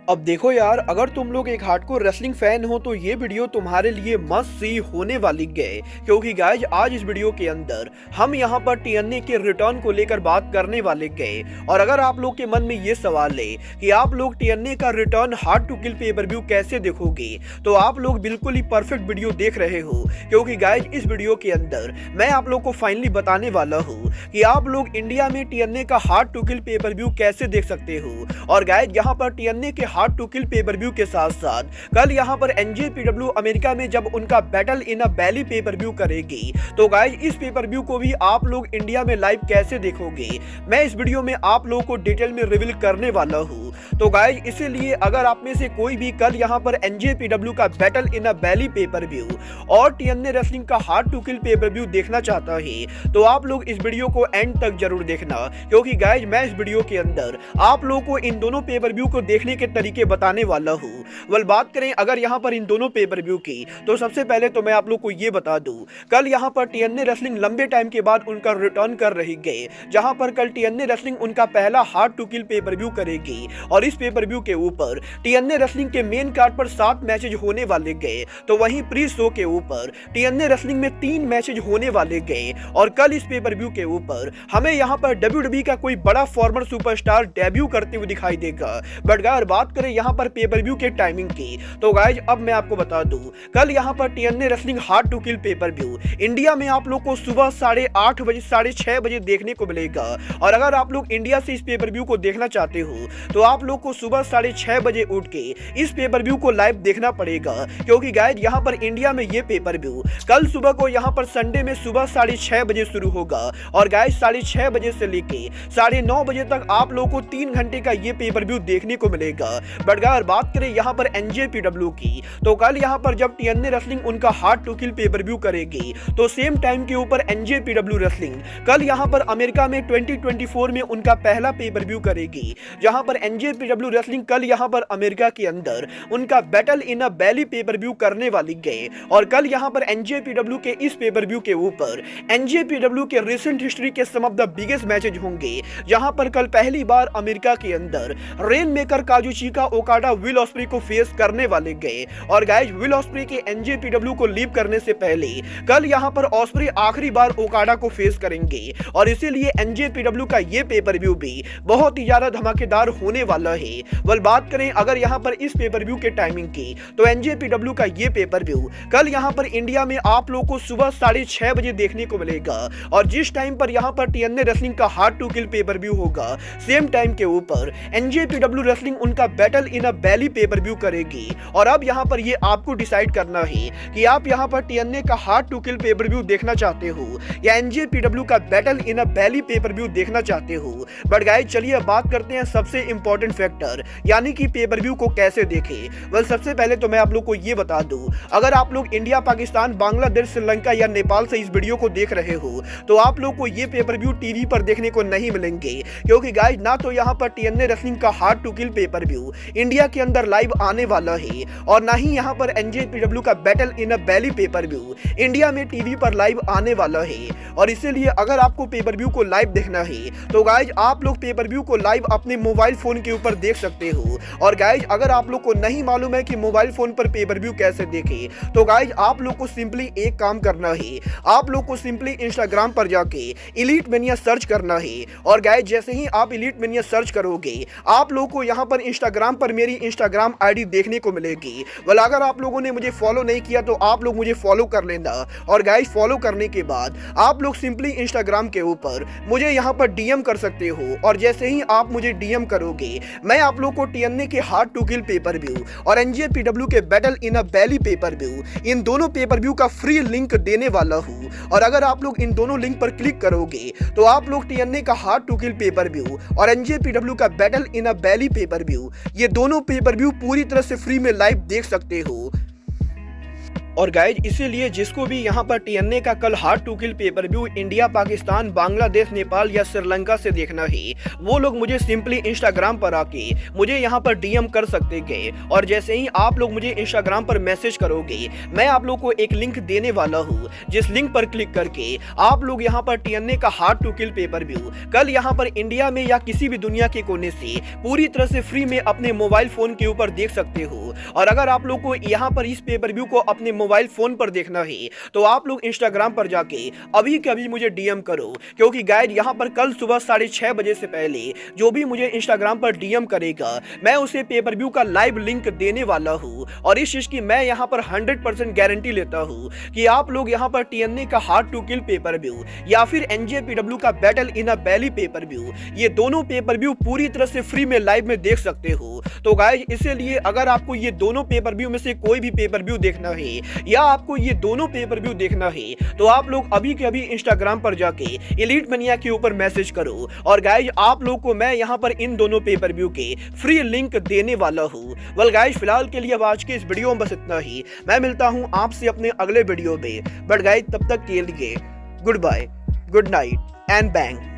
अब देखो यार, अगर तुम लोग एक हार्डकोर रेसलिंग फैन हो तो ये वीडियो तुम्हारे लिए मस्ट सी होने वाली है। क्योंकि गाइज आज इस वीडियो के अंदर हम यहाँ पर टीएनए के रिटर्न को लेकर बात करने वाले गए। और अगर आप लोग के मन में ये सवाल है कि आप लोग टीएनए का return hard to kill pay per view कैसे देखोगे, तो आप लोग बिल्कुल ही परफेक्ट वीडियो देख रहे हो। क्योंकि गाइज इस वीडियो के अंदर मैं आप लोग को फाइनली बताने वाला हूँ कि आप लोग इंडिया में टीएनए का hard to kill pay per view कैसे देख सकते हो। और गाइज यहाँ पर टीएनए के hard to kill pay per view के साथ साथ कल यहाँ पर एनजेपीडब्ल्यू अमेरिका में जब उनका बैटल इन अ बैली पे पर व्यू करेगी, तो गाइज इस पे पर व्यू को भी आप लोग इंडिया में लाइव कैसे देखोगे, मैं इस वीडियो में आप लोगों को डिटेल में रिवील करने वाला हूँ। तो गाइज इसीलिए अगर आप में से कोई भी कल यहाँ पर एनजेपीडब्ल्यू का बैटल इन अ बैली पे पर व्यू और टीएनए रेसलिंग का hard to kill pay per view देखना चाहता है, तो आप लोग इस वीडियो को एंड तक जरूर देखना। क्योंकि गाइज मैं इस वीडियो के अंदर आप लोगों को इन दोनों पे पर व्यू को देखने के तरीके बताने वाला हूँ। वेल बात करें अगर यहाँ पर इन दोनों पे पर व्यू की, तो सबसे पहले तो मैं आप लोग को ये बता दूं, कल यहाँ पर टीएनए रेसलिंग लंबे टाइम के बाद उनका रिटर्न कर रही है। जहां पर कल टीएनए रेसलिंग उनका पहला hard to kill pay per view करेगी। और इस पे पर व्यू के ऊपर टीएनए रेसलिंग के मेन कार्ड पर 7 मैचेज होने वाले गए, तो वहीं प्री शो के ऊपर टीएनए रेसलिंग में 3 मैचेज होने वाले गए। और कल इस पे पर व्यू के ऊपर हमें यहाँ पर डब्ल्यूडब्ल्यूई का कोई बड़ा फॉर्मर सुपरस्टार डेब्यू करते हुए दिखाई देगा। बट अगर बात करें यहाँ पर पे पर व्यू के टाइमिंग की, तो गाइज अब मैं आपको बता दूं, कल यहाँ पर TNA wrestling hard to kill pay per view India में आप लोग को सुबह 8:30 बजे 6:30 बजे देखने को मिलेगा। और अगर आप लोग इंडिया से इस पे पर व्यू को देखना चाहते हो, तो आप लोग को सुबह 6:30 बजे उठ के इस पे पर व्यू को लाइव देखना पड़ेगा। क्योंकि गाइज यहाँ पर इंडिया में ये पे पर व्यू कल सुबह को यहाँ पर संडे में सुबह 6:30 बजे शुरू होगा। और गाइज 6:30 बजे से लेके 9:30 बजे तक आप लोग को 3 घंटे का ये पे पर व्यू देखने को मिलेगा। बट अगर बात करें यहाँ पर एनजेपीडब्ल्यू की, तो कल यहाँ पर जब टीएनए रेसलिंग उनका hard to kill pay per view करेगी, तो सेम टाइम के ऊपर एनजेपीडब्ल्यू रेसलिंग कल यहाँ पर अमेरिका में 2024 में उनका पहला पे पर व्यू करेगी। जहां पर एनजेपीडब्ल्यू रेसलिंग कल यहाँ पर अमेरिका के अंदर उनका बैटल इन अ बैली पे पर व्यू करने वाली गए। और कल यहाँ पर एनजेपीडब्ल्यू के इस पे पर व्यू के ऊपर एनजेपीडब्ल्यू के रिसेंट हिस्ट्री के some of the biggest matches होंगे। जहां पर कल पहली बार अमेरिका के अंदर rain maker Kazuchika Okada Will Ospreay को फेस करने वाले गए। और गाइज विल ऑस्प्रे के एनजेपीडब्ल्यू को लीव करने से पहले कल यहाँ पर ऑस्प्रे आखिरी बार ओकाडा को फेस करेंगे। और इसीलिए एनजेपीडब्ल्यू का ये पे पर व्यू भी बहुत ही ज्यादा धमाकेदार होने वाला है। वल बात करें अगर यहाँ पर इस पे पर व्यू के टाइमिंग की, तो एनजेपीडब्ल्यू का ये पे पर व्यू कल यहाँ पर इंडिया में आप लोग को सुबह 6:30 बजे देखने को मिलेगा। और जिस टाइम पर यहाँ पर टीएनए रेसलिंग का hard to kill pay per view होगा, सेम टाइम के ऊपर एनजेपीडब्ल्यू रेसलिंग उनका बैटल इन अ बैली पे पर व्यू करेगी। और अब यहाँ पर ये आपको डिसाइड करना है कि आप यहाँ पर टीएनए का hard to kill pay per view देखना चाहते हो या एनजेपीडब्ल्यू का बैटल इन अ बैली पे पर व्यू देखना चाहते हो। बट गाइस चलिए बात करते हैं सबसे इंपॉर्टेंट फैक्टर, यानी कि पे पर व्यू को कैसे देखें। वेल सबसे पहले तो मैं आप लोग को ये बता दूं, अगर आप लोग इंडिया, पाकिस्तान, बांग्लादेश, श्रीलंका या नेपाल से इस वीडियो को देख रहे हो, तो आप लोग को ये पे पर व्यू टीवी पर देखने को नहीं मिलेंगे। क्योंकि गाइस ना तो यहाँ पर टीएनए रेसलिंग का hard to kill pay per view India के अंदर लाइव आने वाला है, और ना ही यहाँ पर एनजेपीडब्ल्यू का बैटल इन अ बैली पे पर व्यू इंडिया में टीवी पर लाइव आने वाला है। और इसीलिए अगर आपको पे पर व्यू को लाइव देखना है, तो गाइज आप लोग पे पर व्यू को लाइव अपने मोबाइल फोन के ऊपर देख सकते हो। और गाइज अगर आप लोग को नहीं मालूम है कि मोबाइल फोन पर पे पर व्यू कैसे देखें, तो गाइज आप लोग को सिंपली एक काम करना है, आप लोग को सिंपली इंस्टाग्राम पर जाके एलीट मेनिया सर्च करना है। और गाइज जैसे ही आप एलीट मेनिया सर्च करोगे, आप लोग को यहाँ पर इंस्टाग्राम पर मेरी इंस्टाग्राम आईडी देखने को मिलेगी। वाल अगर आप लोगों ने मुझे फॉलो नहीं किया, तो आप लोग मुझे फॉलो कर लेना। और गाइज फॉलो करने के बाद आप लोग सिंपली इंस्टाग्राम के ऊपर मुझे यहाँ पर डीएम कर सकते हो। और जैसे ही आप मुझे डीएम करोगे, मैं आप लोग को टीएनए के hard to kill pay per view और एनजेपीडब्ल्यू के बैटल इन अ बैली पे पर व्यू, इन दोनों पे पर व्यू का फ्री लिंक देने वाला हूँ। और अगर आप लोग इन दोनों लिंक पर क्लिक करोगे, तो आप लोग टीएनए का hard to kill pay per view और एनजेपीडब्ल्यू का बैटल इन अ बैली पे पर व्यू, ये दोनों पे पर व्यू पूरी तरह से फ्री में लाइव देख सकते हो। और गाइज इसीलिए जिसको भी यहाँ पर टीएनए का कल hard to kill pay per view India, Pakistan, Bangladesh, Nepal या श्रीलंका से देखना है, वो लोग मुझे सिंपली इंस्टाग्राम पर आके मुझे यहाँ पर डीएम कर सकते गए। और जैसे ही आप लोग मुझे इंस्टाग्राम पर मैसेज करोगे, मैं आप लोग को एक लिंक देने वाला हूँ, जिस लिंक पर क्लिक करके आप लोग यहाँ पर टीएनए का hard to kill pay per view कल यहाँ पर इंडिया में या किसी भी दुनिया के कोने से पूरी तरह से फ्री में अपने मोबाइल फोन के ऊपर देख सकते हो। और अगर आप लोग को यहाँ पर इस पेपर व्यू को अपने मोबाइल फोन पर देखना है तो आप लोग इंस्टाग्राम पर जाके अभी के अभी मुझे डीएम करो, क्योंकि गाइड यहाँ पर कल सुबह 6:30 बजे से पहले जो भी मुझे इंस्टाग्राम पर डीएम करेगा, मैं उसे पेपर व्यू का लाइव लिंक देने वाला हूँ। और इस चीज की मैं यहाँ पर 100% गारंटी लेता हूँ कि आप लोग यहाँ पर टीएनए का hard to kill pay per view या फिर एनजेपीडब्ल्यू का battle in a valley pay per view, ये दोनों पेपर व्यू पूरी तरह से फ्री में लाइव में देख सकते हो। तो गाइज इसीलिए अगर आपको ये दोनों पेपर व्यू में से कोई भी पेपर व्यू देखना है या आपको ये दोनों पेपर व्यू देखना है तो आप लोग अभी के अभी इंस्टाग्राम पर जाके एलीट मनिया के ऊपर मैसेज करो। और गाइज आप लोग को मैं यहाँ पर इन दोनों पेपर व्यू के फ्री लिंक देने वाला हूँ। वेल गाइज फिलहाल के लिए अब आज के इस वीडियो में बस इतना ही। मैं मिलता हूँ आपसे अपने अगले वीडियो में, बट गाइज तब तक के लिए goodbye, good night and bang.